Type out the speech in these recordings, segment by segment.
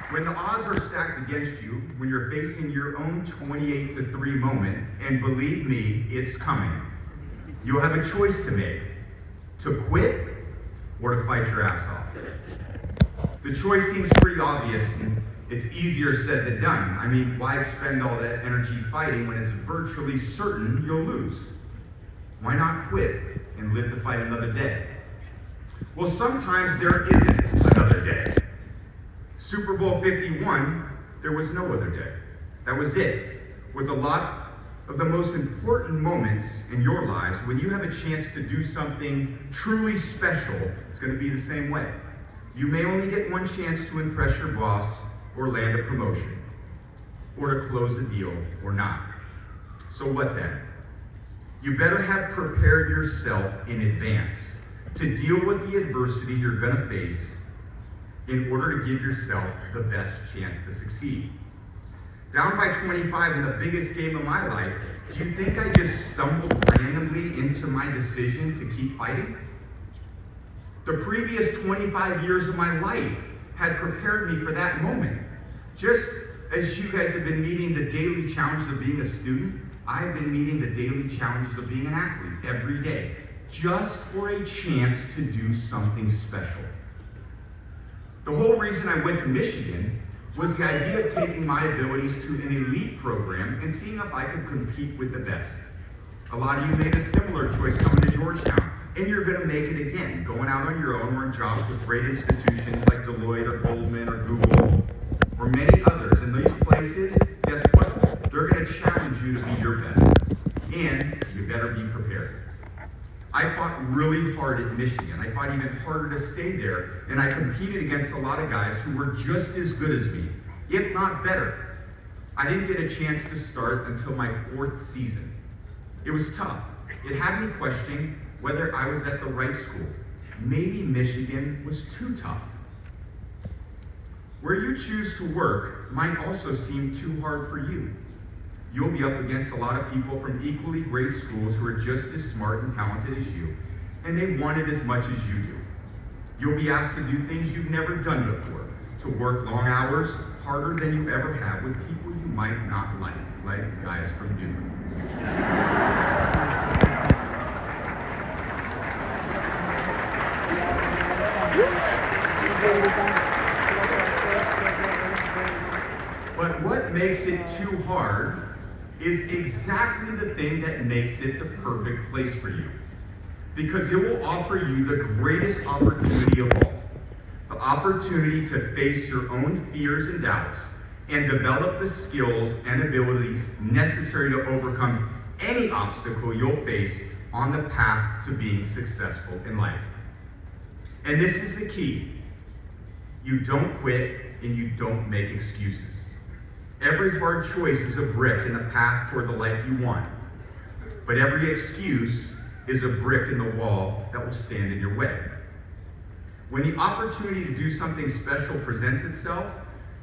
When the odds are stacked against you, when you're facing your own 28-3 moment, and believe me, it's coming, you'll have a choice to make: to quit or to fight your ass off. The choice seems pretty obvious, and it's easier said than done. I mean, why expend all that energy fighting when it's virtually certain you'll lose? Why not quit and live to fight another day? Well, sometimes there isn't another day. Super Bowl 51, there was no other day. That was it. With a lot of the most important moments in your lives, when you have a chance to do something truly special, it's going to be the same way. You may only get one chance to impress your boss or land a promotion, or to close a deal or not. So what then? You better have prepared yourself in advance to deal with the adversity you're going to face in order to give yourself the best chance to succeed. Down by 25 in the biggest game of my life, do you think I just stumbled randomly into my decision to keep fighting? The previous 25 years of my life had prepared me for that moment. Just as you guys have been meeting the daily challenges of being a student, I've been meeting the daily challenges of being an athlete every day, just for a chance to do something special. The whole reason I went to Michigan was the idea of taking my abilities to an elite program and seeing if I could compete with the best. A lot of you made a similar choice coming to Georgetown, and you're going to make it again, going out on your own or in jobs with great institutions like Deloitte or Goldman or Google or many others. In these places, guess what? They're going to challenge you to be your best, and you better be prepared. I fought really hard at Michigan. I fought even harder to stay there, and I competed against a lot of guys who were just as good as me, if not better. I didn't get a chance to start until my 4th season. It was tough. It had me questioning whether I was at the right school. Maybe Michigan was too tough. Where you choose to work might also seem too hard for you. You'll be up against a lot of people from equally great schools who are just as smart and talented as you, and they want it as much as you do. You'll be asked to do things you've never done before, to work long hours, harder than you ever have, with people you might not like guys from Duke. But what makes it too hard is exactly the thing that makes it the perfect place for you. Because it will offer you the greatest opportunity of all. The opportunity to face your own fears and doubts and develop the skills and abilities necessary to overcome any obstacle you'll face on the path to being successful in life. And this is the key. You don't quit and you don't make excuses. Every hard choice is a brick in the path toward the life you want. But every excuse is a brick in the wall that will stand in your way. When the opportunity to do something special presents itself,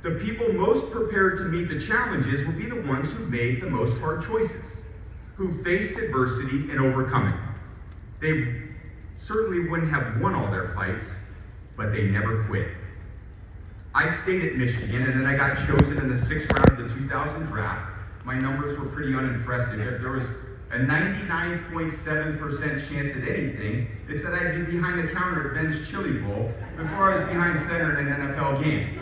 the people most prepared to meet the challenges will be the ones who made the most hard choices, who faced adversity and overcome it. They certainly wouldn't have won all their fights, but they never quit. I stayed at Michigan, and then I got chosen in the 6th round of the 2000 draft. My numbers were pretty unimpressive. If there was a 99.7% chance at anything, it's that I'd be behind the counter at Ben's Chili Bowl before I was behind center in an NFL game.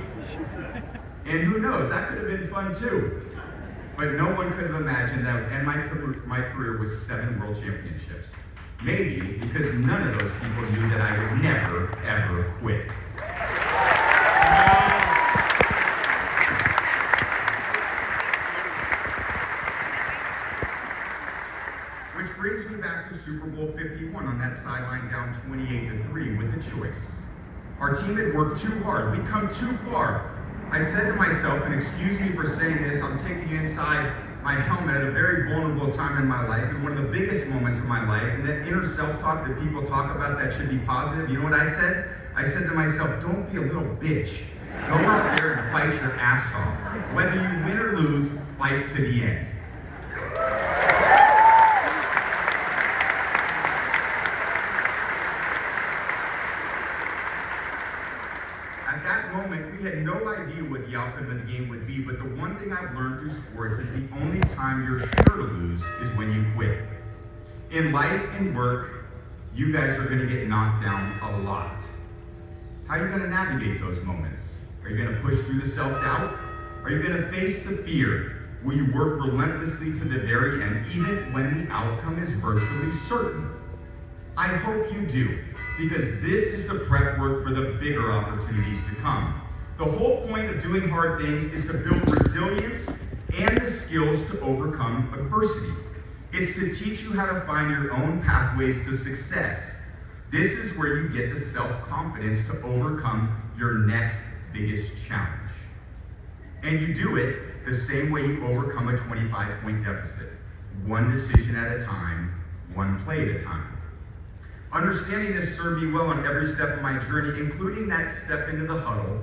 And who knows, that could have been fun too. But no one could have imagined that, and my career was 7 world championships. Maybe because none of those people knew that I would never, ever quit. Which brings me back to Super Bowl 51 on that sideline down 28-3 with a choice. Our team had worked too hard. We'd come too far. I said to myself, and excuse me for saying this, I'm taking you inside my helmet at a very vulnerable time in my life, and one of the biggest moments of my life, and that inner self-talk that people talk about that should be positive. You know what I said? I said to myself, don't be a little bitch. Go out there and fight your ass off. Whether you win or lose, fight to the end. At that moment, we had no idea what the outcome of the game would be, but the one thing I've learned through sports is the only time you're sure to lose is when you quit. In life and work, you guys are going to get knocked down a lot. How are you going to navigate those moments? Are you going to push through the self-doubt? Are you going to face the fear? Will you work relentlessly to the very end, even when the outcome is virtually certain? I hope you do, because this is the prep work for the bigger opportunities to come. The whole point of doing hard things is to build resilience and the skills to overcome adversity. It's to teach you how to find your own pathways to success. This is where you get the self-confidence to overcome your next biggest challenge. And you do it the same way you overcome a 25-point deficit. One decision at a time, one play at a time. Understanding this served me well on every step of my journey, including that step into the huddle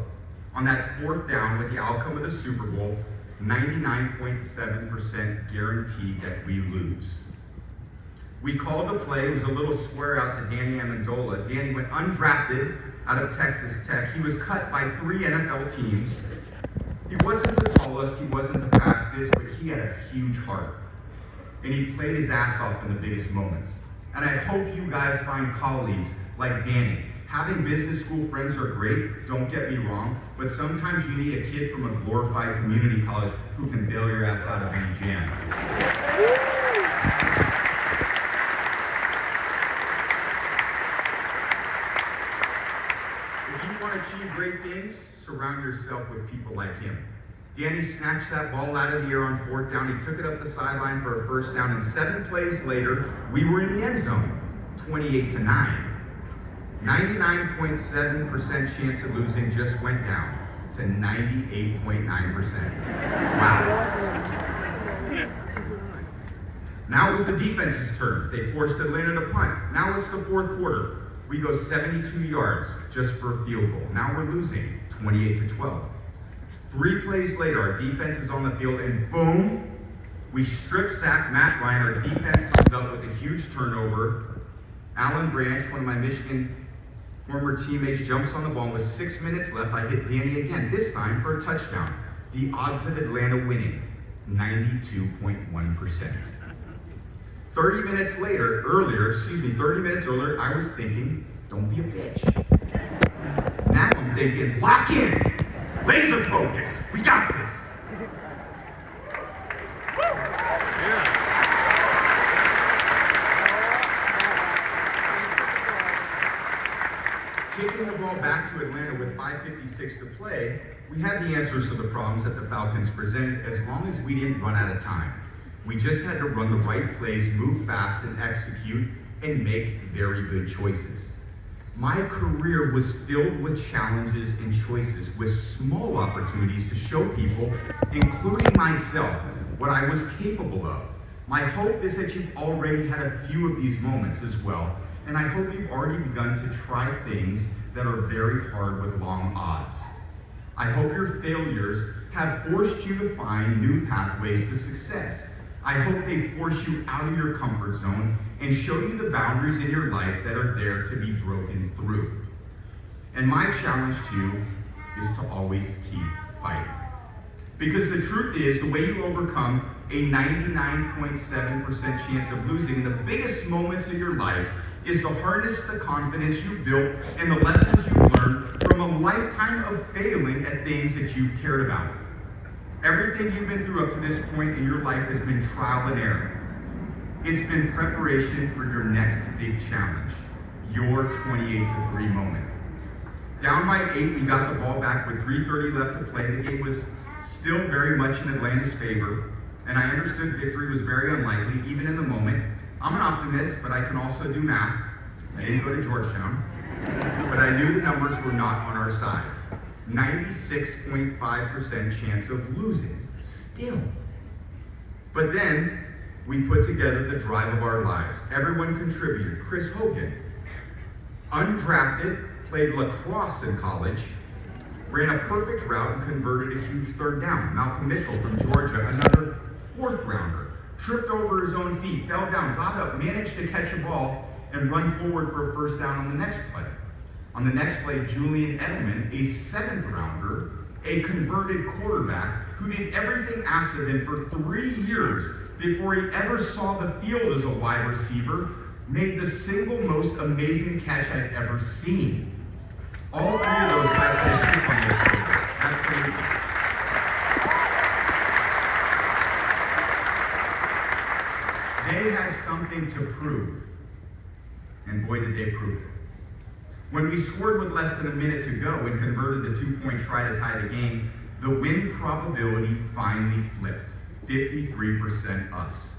on that 4th down with the outcome of the Super Bowl, 99.7% guaranteed that we lose. We called the play. It was a little square out to Danny Amendola. Danny went undrafted out of Texas Tech. He was cut by 3 NFL teams. He wasn't the tallest, he wasn't the fastest, but he had a huge heart. And he played his ass off in the biggest moments. And I hope you guys find colleagues like Danny. Having business school friends are great, don't get me wrong, but sometimes you need a kid from a glorified community college who can bail your ass out of any jam. If you want to achieve great things, surround yourself with people like him. Danny snatched that ball out of the air on 4th down. He took it up the sideline for a 1st down, and 7 plays later, we were in the end zone, 28-9. 99.7% chance of losing just went down to 98.9%. Wow. Now it was the defense's turn. They forced Atlanta to punt. Now it's the 4th quarter. We go 72 yards just for a field goal. Now we're losing 28-12. 3 plays later, our defense is on the field, and boom, we strip sack Matt Ryan. Our defense comes up with a huge turnover. Alan Branch, one of my Michigan former teammates, jumps on the ball. With 6 minutes left, I hit Danny again, this time for a touchdown. The odds of Atlanta winning, 92.1%. 30 minutes earlier, I was thinking, don't be a bitch. Now I'm thinking, lock in. Laser focus. We got this. Taking the ball back to Atlanta with 5:56 to play, we had the answers to the problems that the Falcons presented as long as we didn't run out of time. We just had to run the right plays, move fast, and execute, and make very good choices. My career was filled with challenges and choices, with small opportunities to show people, including myself, what I was capable of. My hope is that you've already had a few of these moments as well, and I hope you've already begun to try things that are very hard with long odds. I hope your failures have forced you to find new pathways to success. I hope they force you out of your comfort zone and show you the boundaries in your life that are there to be broken through. And my challenge to you is to always keep fighting. Because the truth is, the way you overcome a 99.7% chance of losing in the biggest moments of your life is to harness the confidence you built and the lessons you learned from a lifetime of failing at things that you cared about. Everything you've been through up to this point in your life has been trial and error. It's been preparation for your next big challenge, your 28-3 moment. Down by 8, we got the ball back with 3:30 left to play. The game was still very much in Atlanta's favor, and I understood victory was very unlikely, even in the moment. I'm an optimist, but I can also do math. I didn't go to Georgetown, but I knew the numbers were not on our side. 96.5% chance of losing, still. But then, we put together the drive of our lives. Everyone contributed. Chris Hogan, undrafted, played lacrosse in college, ran a perfect route and converted a huge 3rd down. Malcolm Mitchell from Georgia, another 4th rounder, tripped over his own feet, fell down, got up, managed to catch a ball, and run forward for a 1st down on the next play. On the next play, Julian Edelman, a 7th rounder, a converted quarterback who did everything asked of him for 3 years before he ever saw the field as a wide receiver, made the single most amazing catch I've ever seen. All 3 of those guys had a chip on their shoulder. Absolutely. They had something to prove. And boy, did they prove it. When we scored with less than a minute to go and converted the 2-point try to tie the game, the win probability finally flipped. 53% us.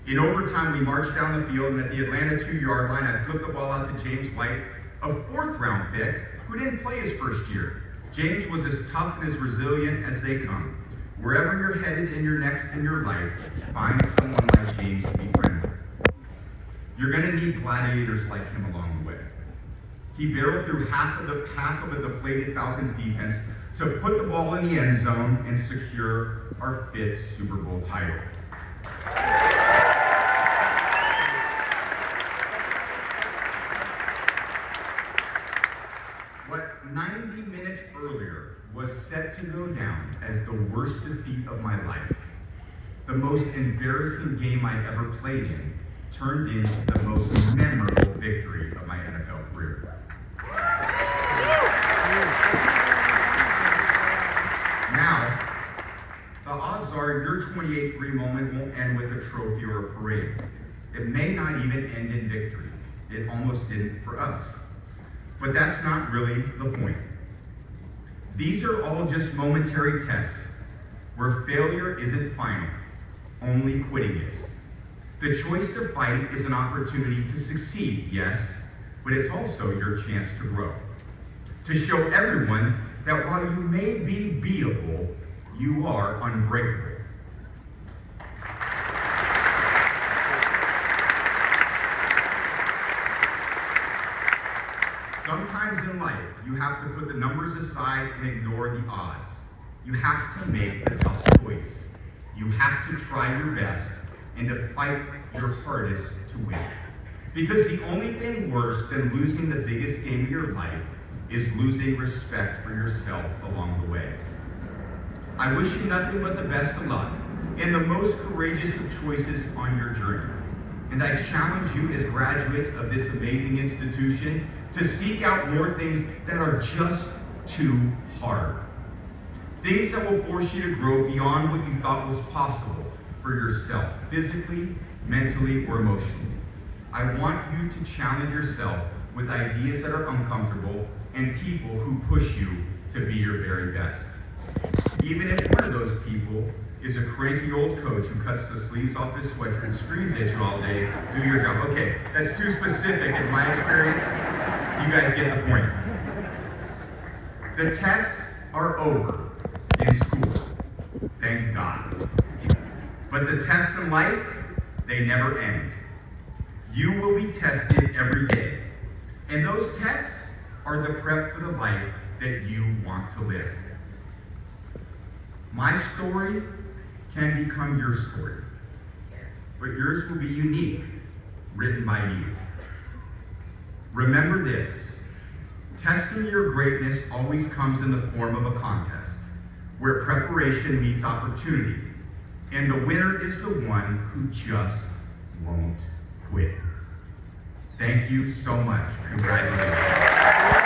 In overtime, we marched down the field, and at the Atlanta 2-yard line, I flipped the ball out to James White, a 4th-round pick who didn't play his first year. James was as tough and as resilient as they come. Wherever you're headed in your next in your life, find someone like James to be friends with. You're going to need gladiators like him along the way. He barreled through half of a deflated Falcons defense to put the ball in the end zone and secure our 5th Super Bowl title. What 90 minutes earlier was set to go down as the worst defeat of my life, the most embarrassing game I ever played in, turned into the most memorable victory of my NFL career. Now, the odds are your 28-3 moment won't end with a trophy or a parade. It may not even end in victory. It almost didn't for us. But that's not really the point. These are all just momentary tests where failure isn't final, only quitting is. The choice to fight is an opportunity to succeed, yes, but it's also your chance to grow. To show everyone that while you may be beatable, you are unbreakable. Sometimes in life, you have to put the numbers aside and ignore the odds. You have to make the tough choice. You have to try your best and to fight your hardest to win. Because the only thing worse than losing the biggest game of your life is losing respect for yourself along the way. I wish you nothing but the best of luck and the most courageous of choices on your journey. And I challenge you as graduates of this amazing institution to seek out more things that are just too hard. Things that will force you to grow beyond what you thought was possible for yourself, physically, mentally, or emotionally. I want you to challenge yourself with ideas that are uncomfortable and people who push you to be your very best. Even if one of those people is a cranky old coach who cuts the sleeves off his sweatshirt and screams at you all day, do your job. Okay, that's too specific in my experience. You guys get the point. The tests are over in school, thank God. But the tests in life, they never end. You will be tested every day. And those tests are the prep for the life that you want to live. My story can become your story, but yours will be unique, written by you. Remember this, testing your greatness always comes in the form of a contest, where preparation meets opportunity, and the winner is the one who just won't quit. Thank you so much. Congratulations.